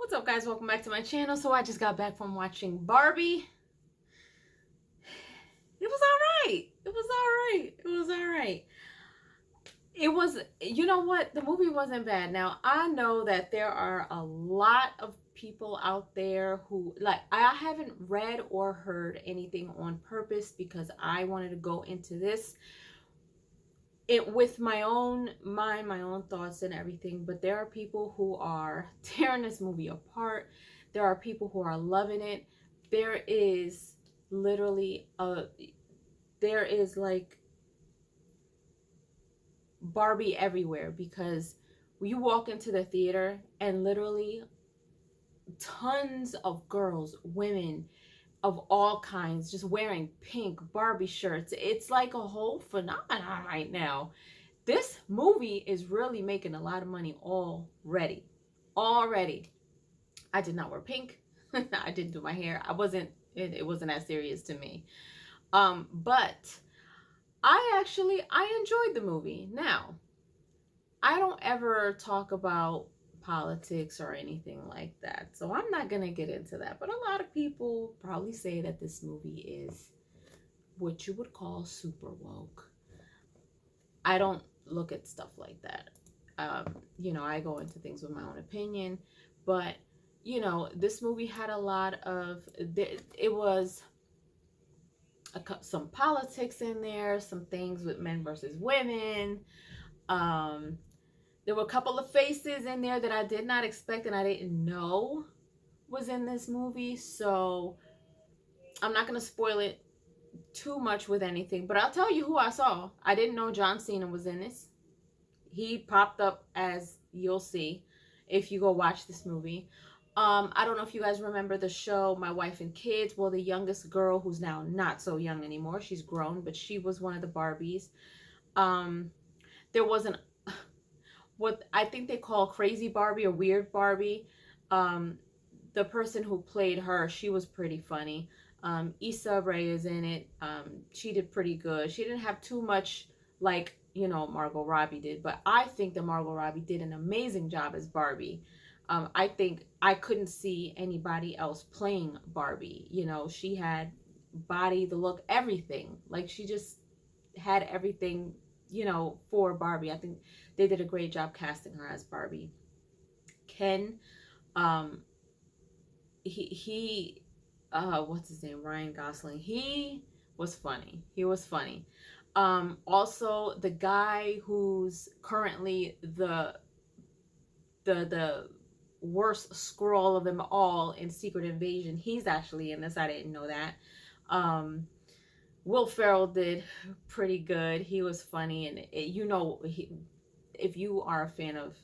What's up, guys? Welcome back to my channel. So I just got back from watching Barbie. It was all right. It was all right. It was all right. It was, you know what? The movie wasn't bad. Now, I know that there are a lot of people out there who, like, I haven't read or heard anything on purpose because I wanted to go into this with my own mind, my own thoughts and everything. But there are people who are tearing this movie apart. There are people who are loving it. There is literally there is like Barbie everywhere, because you walk into the theater and literally tons of girls, women of all kinds, just wearing pink Barbie shirts. It's like a whole phenomenon right now. This movie is really making a lot of money already. I did not wear pink. I didn't do my hair. It wasn't that serious to me. But I enjoyed the movie. Now, I don't ever talk about politics or anything like that, so I'm not gonna get into that. But a lot of people probably say that this movie is what you would call super woke. I don't look at stuff like that. I go into things with my own opinion, but this movie had a lot of it was some politics in there, some things with men versus women. There were a couple of faces in there that I did not expect and I didn't know was in this movie, so I'm not going to spoil it too much with anything, but I'll tell you who I saw. I didn't know John Cena was in this. He popped up, as you'll see if you go watch this movie. I don't know if you guys remember the show My Wife and Kids. Well, the youngest girl, who's now not so young anymore, she's grown, but she was one of the Barbies. There was what I think they call Crazy Barbie or Weird Barbie. The person who played her, she was pretty funny. Issa Rae is in it. She did pretty good. She didn't have too much like, Margot Robbie did, but I think that Margot Robbie did an amazing job as Barbie. I think I couldn't see anybody else playing Barbie. She had body, the look, everything. Like, she just had everything, for Barbie. I think they did a great job casting her as Barbie. Ken, what's his name? Ryan Gosling. He was funny. Also, the guy who's currently the worst scroll of them all in Secret Invasion, he's actually in this. I didn't know that. Will Ferrell did pretty good. He was funny, and if you are a fan of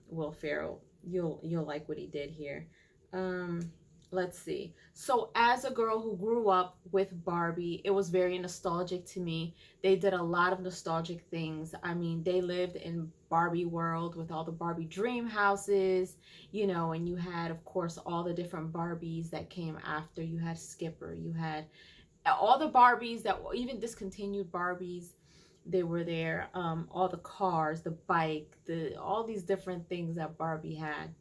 Will Ferrell, you'll like what he did here. Let's see. So as a girl who grew up with Barbie, it was very nostalgic to me. They did a lot of nostalgic things. I mean, they lived in Barbie world with all the Barbie dream houses, and you had, of course, all the different Barbies that came after. You had Skipper, you had all the Barbies that were even discontinued Barbies. They were there. All the cars, the bike, all these different things that Barbie had.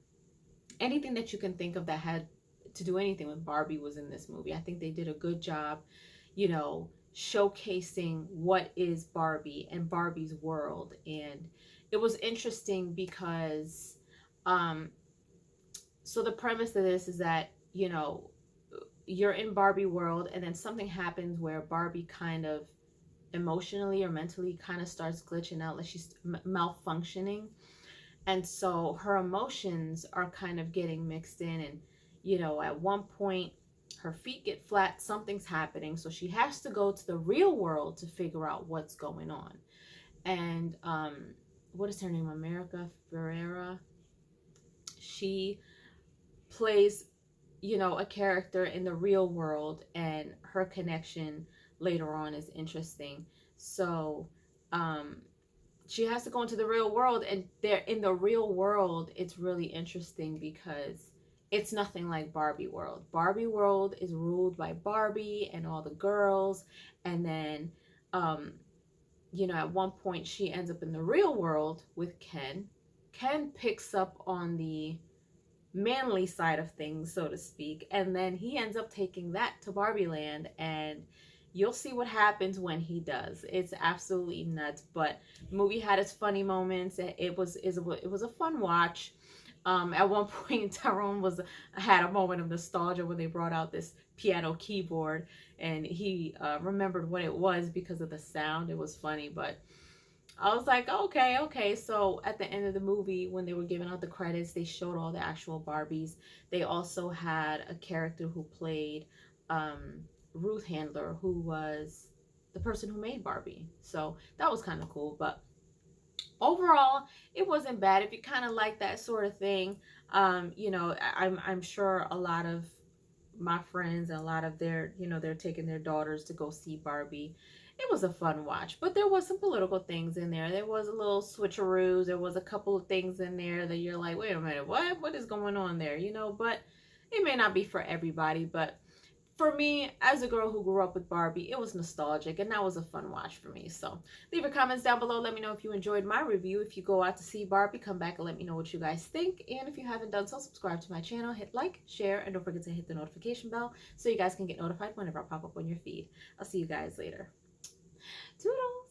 Anything that you can think of that had to do anything with Barbie was in this movie. I think they did a good job, showcasing what is Barbie and Barbie's world. And it was interesting because, so the premise of this is that, you're in Barbie world and then something happens where Barbie kind of emotionally or mentally kind of starts glitching out, like she's malfunctioning. And so her emotions are kind of getting mixed in, and at one point her feet get flat, something's happening, so she has to go to the real world to figure out what's going on. And what is her name? America Ferrera. She plays a character in the real world, and her connection later on is interesting. So she has to go into the real world, and there in the real world it's really interesting because it's nothing like Barbie world. Barbie world is ruled by Barbie and all the girls, and then at one point she ends up in the real world with Ken. Ken picks up on the manly side of things, so to speak. And then he ends up taking that to Barbie Land, and you'll see what happens when he does. It's absolutely nuts. But the movie had its funny moments. It was a fun watch. At one point, Tyrone was had a moment of nostalgia when they brought out this piano keyboard, and he remembered what it was because of the sound. It was funny, but I was like, okay, okay. So at the end of the movie, when they were giving out the credits, they showed all the actual Barbies. They also had a character who played Ruth Handler, who was the person who made Barbie. So that was kind of cool. But overall, it wasn't bad. If you kind of like that sort of thing, you know, I'm sure a lot of my friends and a lot of their, you know, they're taking their daughters to go see Barbie. It was a fun watch, but there was some political things in there. There was a little switcheroos. There was a couple of things in there that you're like, wait a minute, what is going on there? You know, but it may not be for everybody. But for me, as a girl who grew up with Barbie, it was nostalgic, and that was a fun watch for me. So leave your comments down below. Let me know if you enjoyed my review. If you go out to see Barbie, come back and let me know what you guys think. And if you haven't done so, subscribe to my channel, hit like, share, and don't forget to hit the notification bell so you guys can get notified whenever I pop up on your feed. I'll see you guys later. Toodles!